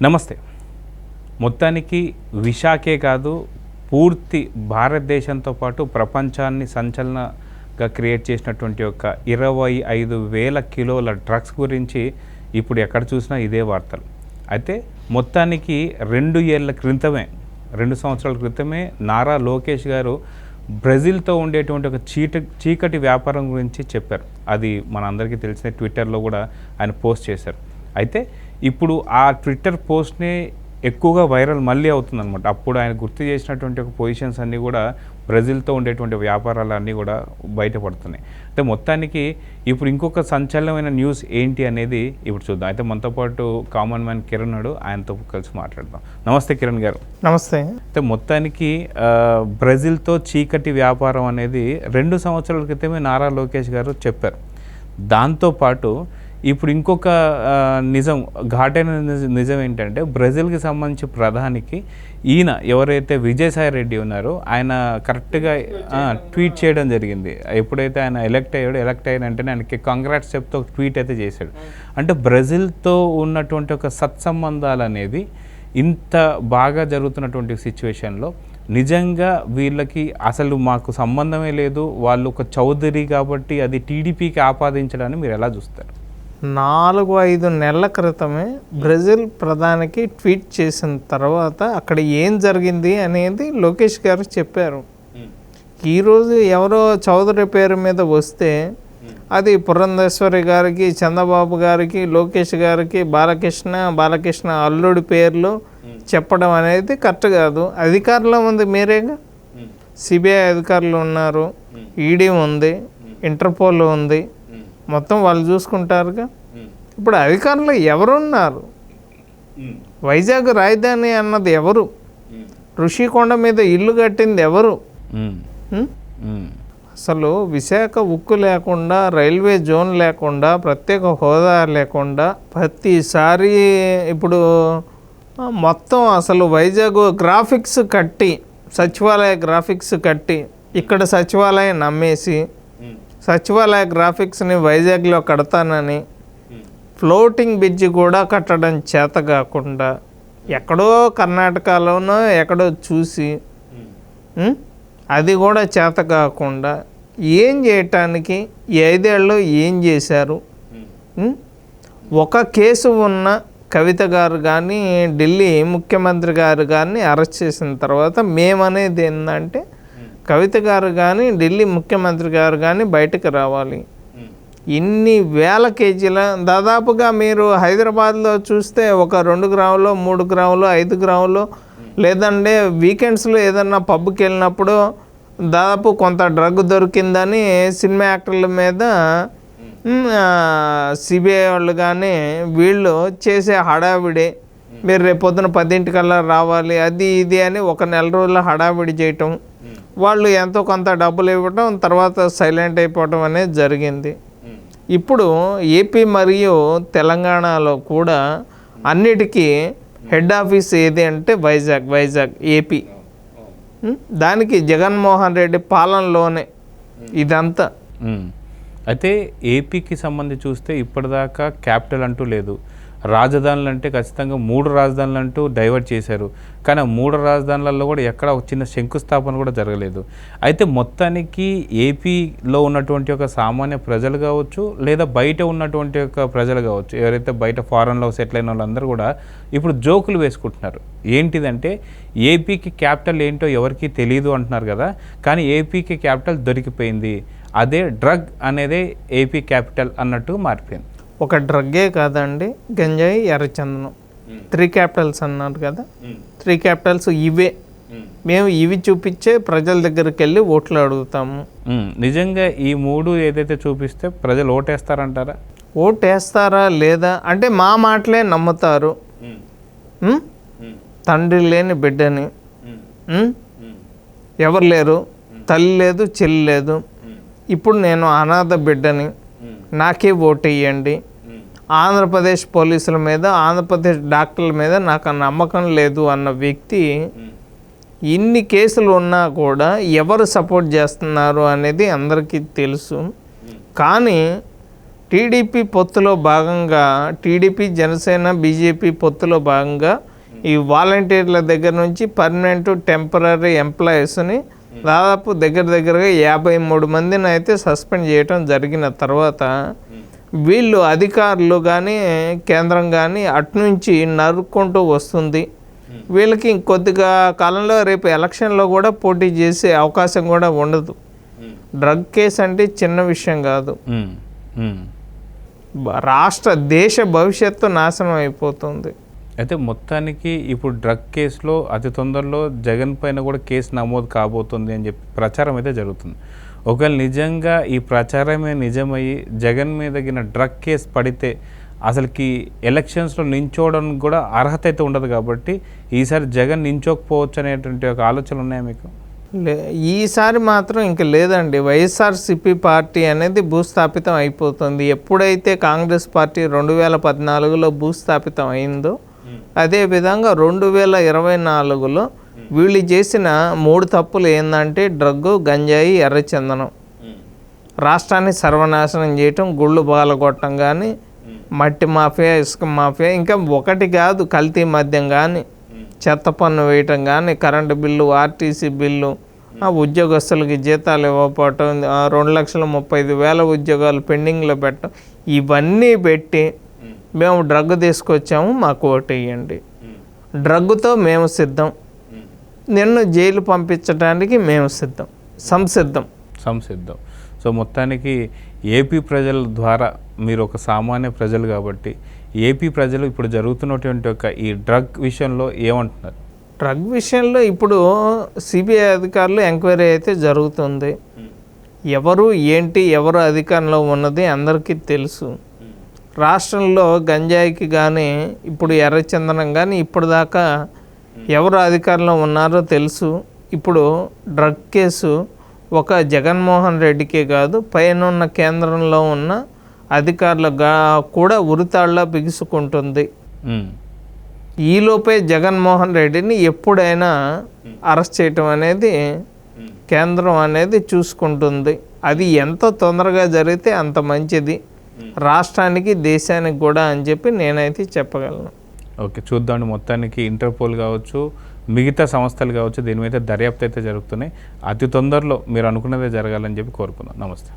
నమస్తే. మొత్తానికి విశాఖే కాదు, పూర్తి భారతదేశంతో పాటు ప్రపంచాన్ని సంచలనంగా క్రియేట్ చేసినటువంటి ఒక 25,000 కిలోల డ్రగ్స్ గురించి ఇప్పుడు ఎక్కడ చూసినా ఇదే వార్తలు. అయితే మొత్తానికి 2 ఏళ్ల క్రితమే, 2 సంవత్సరాల క్రితమే నారా లోకేష్ గారు బ్రెజిల్తో ఉండేటువంటి ఒక చీకటి వ్యాపారం గురించి చెప్పారు. అది మనందరికీ తెలిసిన ట్విట్టర్లో కూడా ఆయన పోస్ట్ చేశారు. అయితే ఇప్పుడు ఆ ట్విట్టర్ పోస్ట్ని ఎక్కువగా వైరల్ మళ్ళీ అవుతుందన్నమాట. అప్పుడు ఆయన గుర్తు చేసినటువంటి ఒక పొజిషన్స్ అన్నీ కూడా బ్రెజిల్తో ఉండేటువంటి వ్యాపారాలు అన్నీ కూడా బయటపడుతున్నాయి. అయితే మొత్తానికి ఇప్పుడు ఇంకొక సంచలనమైన న్యూస్ ఏంటి అనేది ఇప్పుడు చూద్దాం. అయితే మనతో పాటు కామన్ మ్యాన్ కిరణ్ నాడు, ఆయనతో కలిసి మాట్లాడదాం. నమస్తే కిరణ్ గారు. నమస్తే. అయితే మొత్తానికి బ్రెజిల్తో చీకటి వ్యాపారం అనేది 2 సంవత్సరాల క్రితమే నారా లోకేష్ గారు చెప్పారు. దాంతోపాటు ఇప్పుడు ఇంకొక నిజం, ఘాటైన నిజం ఏంటంటే బ్రెజిల్కి సంబంధించి ప్రధానికి ఈయన ఎవరైతే విజయసాయి రెడ్డి ఉన్నారో ఆయన కరెక్ట్గా ట్వీట్ చేయడం జరిగింది. ఎప్పుడైతే ఆయన ఎలక్ట్ అయిన వెంటనే ఆయనకి కంగ్రాట్స్ చెప్తూ ఒక ట్వీట్ అయితే చేశాడు. అంటే బ్రెజిల్తో ఉన్నటువంటి ఒక సత్సంబంధాలు అనేది ఇంత బాగా జరుగుతున్నటువంటి సిచ్యువేషన్లో నిజంగా వీళ్ళకి అసలు మాకు సంబంధమే లేదు, వాళ్ళు ఒక చౌదరి కాబట్టి అది టీడీపీకి ఆపాదించడాన్ని మీరు ఎలా చూస్తారు? 4-5 నెలల క్రితమే బ్రెజిల్ ప్రధానికి ట్వీట్ చేసిన తర్వాత అక్కడ ఏం జరిగింది అనేది లోకేష్ గారు చెప్పారు. ఈరోజు ఎవరో చౌదరి పేరు మీద వస్తే అది పురంధేశ్వరి గారికి, చంద్రబాబు గారికి, లోకేష్ గారికి, బాలకృష్ణ అల్లుడి పేర్లు చెప్పడం అనేది కరెక్ట్ కాదు. అధికారంలో ఉంది మీరేగా, సిబిఐ అధికారులు ఉన్నారు, ఈడీ ఉంది, ఇంటర్పోల్ ఉంది, మొత్తం వాళ్ళు చూసుకుంటారుగా. ఇప్పుడు అధికారంలో ఎవరున్నారు? వైజాగ్ రాజధాని అన్నది ఎవరు? ఋషికొండ మీద ఇల్లు కట్టింది ఎవరు? అసలు విశాఖ ఉక్కు లేకుండా, రైల్వే జోన్ లేకుండా, ప్రత్యేక హోదా లేకుండా ప్రతిసారి ఇప్పుడు మొత్తం అసలు వైజాగ్ గ్రాఫిక్స్ కట్టి, సచివాలయ గ్రాఫిక్స్ కట్టి ఇక్కడ సచివాలయం నమ్మేసి సచివాలయ గ్రాఫిక్స్ని వైజాగ్లో కడతానని ఫ్లోటింగ్ బ్రిడ్జ్ కూడా కట్టడం చేత కాకుండా ఎక్కడో కర్ణాటకలోనో ఎక్కడో చూసి అది కూడా చేత కాకుండా ఏం చేయటానికి ఈ 5 ఏళ్ళలో ఏం చేశారు? ఒక కేసు ఉన్న కవిత గారు కానీ, ఢిల్లీ ముఖ్యమంత్రి గారు కానీ అరెస్ట్ చేసిన తర్వాత మేమనేది ఏంటంటే కవిత గారు కానీ, ఢిల్లీ ముఖ్యమంత్రి గారు కానీ బయటకు రావాలి. ఇన్ని వేల కేజీల దాదాపుగా మీరు హైదరాబాద్లో చూస్తే ఒక 2 గ్రాములు, 3 గ్రాములు, 5 గ్రాములు, లేదంటే వీకెండ్స్లో ఏదన్నా పబ్కి వెళ్ళినప్పుడు దాదాపు కొంత డ్రగ్ దొరికిందని సినిమా యాక్టర్ల మీద సిబిఐ వాళ్ళు కానీ వీళ్ళు చేసే హడావిడి, మీరు రేపొద్దున 10 రావాలి, అది ఇది అని ఒక నెల రోజుల హడావిడి చేయటం, వాళ్ళు ఎంతో కొంత డబ్బులు ఇవ్వటం, తర్వాత సైలెంట్ అయిపోవటం అనేది జరిగింది. ఇప్పుడు ఏపీ మరియు తెలంగాణలో కూడా అన్నిటికీ హెడ్ ఆఫీస్ ఏది అంటే వైజాగ్ ఏపీ. దానికి జగన్మోహన్ రెడ్డి పాలనలోనే ఇదంతా. అయితే ఏపీకి సంబంధించి చూస్తే ఇప్పటిదాకా క్యాపిటల్ అంటూ లేదు. రాజధానులు అంటే ఖచ్చితంగా 3 రాజధానులు అంటూ డైవర్ట్ చేశారు. కానీ ఆ 3 రాజధానులలో కూడా ఎక్కడ ఒక చిన్న శంకుస్థాపన కూడా జరగలేదు. అయితే మొత్తానికి ఏపీలో ఉన్నటువంటి ఒక సామాన్య ప్రజలు కావచ్చు, లేదా బయట ఉన్నటువంటి ఒక ప్రజలు కావచ్చు, ఎవరైతే బయట ఫారెన్లో సెటిల్ అయిన వాళ్ళందరూ కూడా ఇప్పుడు జోకులు వేసుకుంటున్నారు. ఏంటిదంటే ఏపీకి క్యాపిటల్ ఏంటో ఎవరికి తెలియదు అంటున్నారు కదా, కానీ ఏపీకి క్యాపిటల్ దొరికిపోయింది, అదే డ్రగ్ అనేది ఏపీ క్యాపిటల్ అన్నట్టు మారిపోయింది. ఒక డ్రగ్గే కాదండి, గంజాయి, ఎర్రచందనం 3 క్యాపిటల్స్ అన్నారు కదా. 3 క్యాపిటల్స్ ఇవే. మేము ఇవి చూపించే ప్రజల దగ్గరికి వెళ్ళి ఓట్లు అడుగుతాము. నిజంగా ఈ 3 ఏదైతే చూపిస్తే ప్రజలు ఓటేస్తారంటారా? ఓటేస్తారా లేదా అంటే మా మాటలే నమ్ముతారు. తండ్రి లేని బిడ్డని, ఎవరు లేరు, తల్లి లేదు, చెల్లి లేదు, ఇప్పుడు నేను అనాథ బిడ్డని, నాకే ఓటు వేయండి, ఆంధ్రప్రదేశ్ పోలీసుల మీద, ఆంధ్రప్రదేశ్ డాక్టర్ల మీద నాకు నమ్మకం లేదు అన్న వ్యక్తి ఇన్ని కేసులు ఉన్నా కూడా ఎవరు సపోర్ట్ చేస్తున్నారు అనేది అందరికీ తెలుసు. కానీ టీడీపీ పొత్తులో భాగంగా టీడీపీ జనసేన బీజేపీ పొత్తులో భాగంగా ఈ వాలంటీర్ల దగ్గర నుంచి పర్మనెంట్ టెంపరీ ఎంప్లాయీస్ని దాదాపు దగ్గరగా 53 మందిని అయితే సస్పెండ్ చేయటం జరిగిన తర్వాత వీళ్ళు అధికారులు కానీ కేంద్రం కానీ అటునుంచి నరుక్కుంటూ వస్తుంది. వీళ్ళకి ఇంకొద్దిగా కాలంలో రేపు ఎలక్షన్లో కూడా పోటీ చేసే అవకాశం కూడా ఉండదు. డ్రగ్ కేసు అంటే చిన్న విషయం కాదు. దేశ భవిష్యత్తు నాశనం అయిపోతుంది. అయితే మొత్తానికి ఇప్పుడు డ్రగ్ కేసులో అతి తొందరలో జగన్ పైన కూడా కేసు నమోదు కాబోతుంది అని చెప్పి ప్రచారం అయితే జరుగుతుంది. ఒకవేళ నిజంగా ఈ ప్రచారమే నిజమయ్యి జగన్ మీద డ్రగ్ కేసు పడితే అసలుకి ఎలక్షన్స్లో నించోవడం కూడా అర్హత అయితే ఉండదు. కాబట్టి ఈసారి జగన్ నించోకపోవచ్చు అనేటువంటి ఒక ఆలోచనలు ఉన్నాయా మీకు? ఈసారి మాత్రం ఇంక లేదండి. వైఎస్ఆర్సిపి పార్టీ అనేది భూస్థాపితం అయిపోతుంది. ఎప్పుడైతే కాంగ్రెస్ పార్టీ 2014లో భూస్థాపితం అయిందో అదేవిధంగా 2024లో వీళ్ళు చేసిన 3 తప్పులు ఏంటంటే డ్రగ్గు, గంజాయి, ఎర్రచందనం, రాష్ట్రాన్ని సర్వనాశనం చేయటం, గుళ్ళు బాలగొట్టడం కానీ, మట్టి మాఫియా, ఇసుక మాఫియా, ఇంకా ఒకటి కాదు కల్తీ మద్యం కానీ, చెత్త పన్ను వేయటం కానీ, కరెంటు బిల్లు, ఆర్టీసీ బిల్లు, ఉద్యోగస్తులకి జీతాలు ఇవ్వకపోవటం, 2,35,000 ఉద్యోగాలు పెండింగ్లో పెట్టడం, ఇవన్నీ పెట్టి మేము డ్రగ్ తీసుకొచ్చాము మాకు ఓటు వేయండి, డ్రగ్గుతో మేము సిద్ధం, నిన్ను జైలు పంపించడానికి మేము సంసిద్ధం. సో మొత్తానికి ఏపీ ప్రజల ద్వారా మీరు ఒక సామాన్య ప్రజలు కాబట్టి ఏపీ ప్రజలు ఇప్పుడు జరుగుతున్నటువంటి ఒక ఈ డ్రగ్ విషయంలో ఏమంటున్నారు? డ్రగ్ విషయంలో ఇప్పుడు సిబిఐ అధికారులు ఎంక్వైరీ అయితే జరుగుతుంది. ఎవరు ఏంటి ఎవరు అధికారంలో ఉన్నది అందరికీ తెలుసు. రాష్ట్రంలో గంజాయికి కానీ ఇప్పుడు ఎర్రచందనం కానీ ఇప్పుడు దాకా ఎవరు అధికారంలో ఉన్నారో తెలుసు. ఇప్పుడు డ్రగ్ కేసు ఒక జగన్మోహన్ రెడ్డికే కాదు పైన కేంద్రంలో ఉన్న అధికారులుగా కూడా ఉరితాళ్ళ బిగుసుకుంటుంది. ఈలోపే జగన్మోహన్ రెడ్డిని ఎప్పుడైనా అరెస్ట్ చేయటం అనేది కేంద్రం అనేది చూసుకుంటుంది. అది ఎంత తొందరగా జరిగితే అంత మంచిది రాష్ట్రానికి, దేశానికి కూడా అని చెప్పి నేనైతే చెప్పగలను. ఓకే, చూద్దాం. మొత్తానికి ఇంటర్పోల్ కావచ్చు, మిగతా సంస్థలు కావచ్చు, దీని మీద దర్యాప్తు అయితే జరుగుతున్నాయి. అతి తొందరలో మీరు అనుకున్నదే జరగాలని చెప్పి కోరుకుందాం. నమస్తే.